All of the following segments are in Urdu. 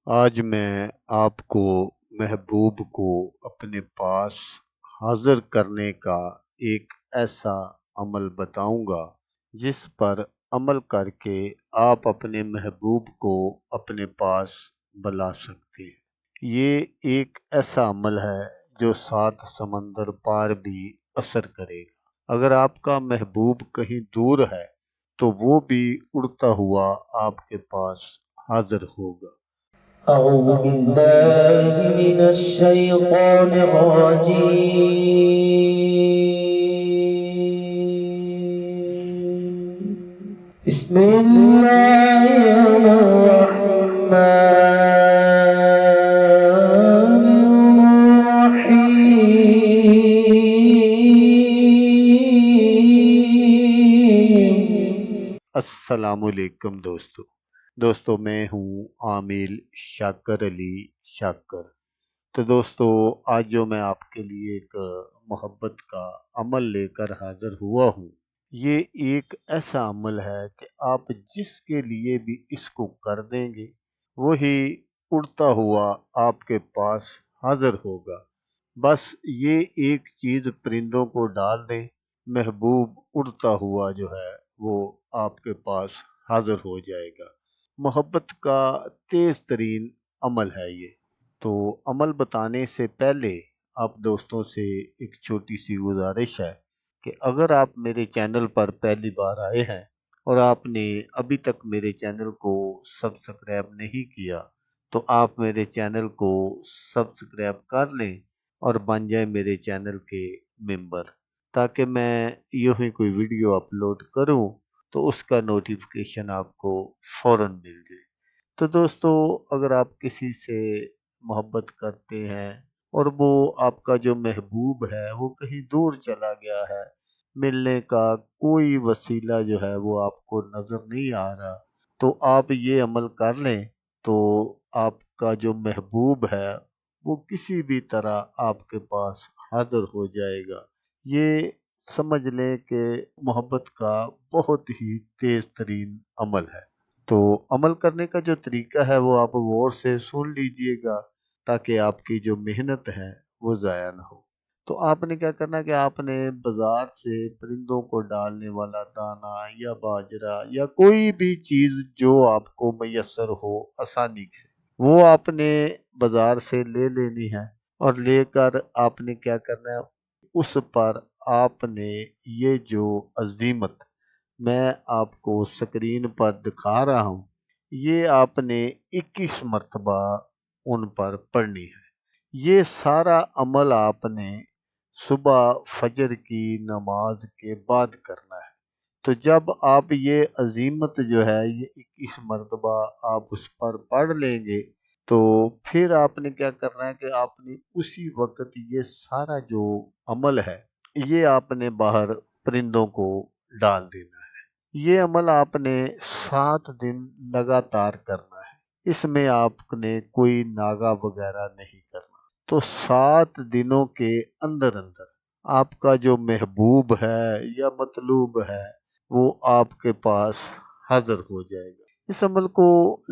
آج میں آپ کو محبوب کو اپنے پاس حاضر کرنے کا ایک ایسا عمل بتاؤں گا جس پر عمل کر کے آپ اپنے محبوب کو اپنے پاس بلا سکتے ہیں۔ یہ ایک ایسا عمل ہے جو 7 سمندر پار بھی اثر کرے گا۔ اگر آپ کا محبوب کہیں دور ہے تو وہ بھی اڑتا ہوا آپ کے پاس حاضر ہوگا۔ أعوذ بالله من الشيطان الرجيم. بسم الله الرحمن الرحيم. السلام علیکم دوستو میں ہوں عامل شاکر علی شاکر۔ تو دوستو آج جو میں آپ کے لیے ایک محبت کا عمل لے کر حاضر ہوا ہوں، یہ ایک ایسا عمل ہے کہ آپ جس کے لیے بھی اس کو کر دیں گے وہی اڑتا ہوا آپ کے پاس حاضر ہوگا۔ بس یہ ایک چیز پرندوں کو ڈال دیں، محبوب اڑتا ہوا جو ہے وہ آپ کے پاس حاضر ہو جائے گا۔ محبت کا تیز ترین عمل ہے یہ۔ تو عمل بتانے سے پہلے آپ دوستوں سے ایک چھوٹی سی گزارش ہے کہ اگر آپ میرے چینل پر پہلی بار آئے ہیں اور آپ نے ابھی تک میرے چینل کو سبسکرائب نہیں کیا تو آپ میرے چینل کو سبسکرائب کر لیں اور بن جائیں میرے چینل کے ممبر، تاکہ میں یوں ہی کوئی ویڈیو اپلوڈ کروں تو اس کا نوٹیفیکیشن آپ کو فوراً مل جائے۔ تو دوستو اگر آپ کسی سے محبت کرتے ہیں اور وہ آپ کا جو محبوب ہے وہ کہیں دور چلا گیا ہے، ملنے کا کوئی وسیلہ جو ہے وہ آپ کو نظر نہیں آ رہا، تو آپ یہ عمل کر لیں تو آپ کا جو محبوب ہے وہ کسی بھی طرح آپ کے پاس حاضر ہو جائے گا۔ یہ سمجھ لیں کہ محبت کا بہت ہی تیز ترین عمل ہے۔ تو عمل کرنے کا جو طریقہ ہے وہ آپ غور سے سن لیجئے گا تاکہ آپ کی جو محنت ہے وہ ضائع نہ ہو۔ تو آپ نے کیا کرنا کہ آپ نے بازار سے پرندوں کو ڈالنے والا دانہ یا باجرہ یا کوئی بھی چیز جو آپ کو میسر ہو آسانی سے، وہ آپ نے بازار سے لے لینی ہے، اور لے کر آپ نے کیا کرنا ہے، اس پر آپ نے یہ جو عزیمت میں آپ کو سکرین پر دکھا رہا ہوں، یہ آپ نے 21 مرتبہ ان پر پڑھنی ہے۔ یہ سارا عمل آپ نے صبح فجر کی نماز کے بعد کرنا ہے۔ تو جب آپ یہ عزیمت جو ہے یہ 21 مرتبہ آپ اس پر پڑھ لیں گے تو پھر آپ نے کیا کرنا ہے کہ آپ نے اسی وقت یہ سارا جو عمل ہے یہ آپ نے باہر پرندوں کو ڈال دینا ہے۔ یہ عمل آپ نے 7 دن لگاتار کرنا ہے، اس میں آپ نے کوئی ناغہ وغیرہ نہیں کرنا۔ تو 7 دنوں کے اندر آپ کا جو محبوب ہے یا مطلوب ہے وہ آپ کے پاس حاضر ہو جائے گا۔ اس عمل کو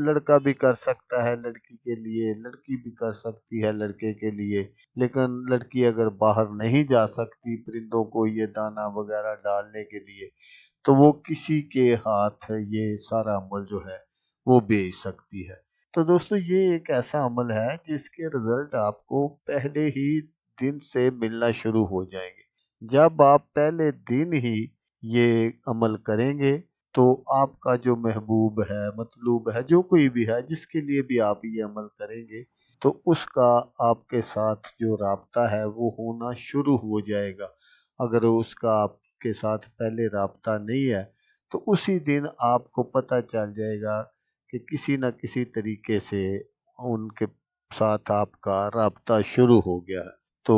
لڑکا بھی کر سکتا ہے لڑکی کے لیے، لڑکی بھی کر سکتی ہے لڑکے کے لیے، لیکن لڑکی اگر باہر نہیں جا سکتی پرندوں کو یہ دانہ وغیرہ ڈالنے کے لیے تو وہ کسی کے ہاتھ یہ سارا عمل جو ہے وہ بھیج سکتی ہے۔ تو دوستو یہ ایک ایسا عمل ہے جس کے رزلٹ آپ کو پہلے ہی دن سے ملنا شروع ہو جائیں گے۔ جب آپ پہلے دن ہی یہ عمل کریں گے تو آپ کا جو محبوب ہے مطلوب ہے جو کوئی بھی ہے جس کے لیے بھی آپ یہ عمل کریں گے تو اس کا آپ کے ساتھ جو رابطہ ہے وہ ہونا شروع ہو جائے گا۔ اگر اس کا آپ کے ساتھ پہلے رابطہ نہیں ہے تو اسی دن آپ کو پتہ چل جائے گا کہ کسی نہ کسی طریقے سے ان کے ساتھ آپ کا رابطہ شروع ہو گیا ہے۔ تو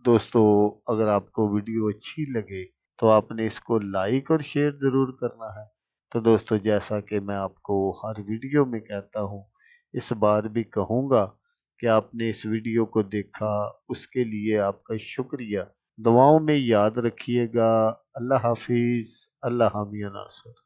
دوستو اگر آپ کو ویڈیو اچھی لگے تو آپ نے اس کو لائک اور شیئر ضرور کرنا ہے۔ تو دوستو جیسا کہ میں آپ کو ہر ویڈیو میں کہتا ہوں، اس بار بھی کہوں گا کہ آپ نے اس ویڈیو کو دیکھا، اس کے لیے آپ کا شکریہ۔ دعاؤں میں یاد رکھیے گا۔ اللہ حافظ۔ اللہ حامی ناصر۔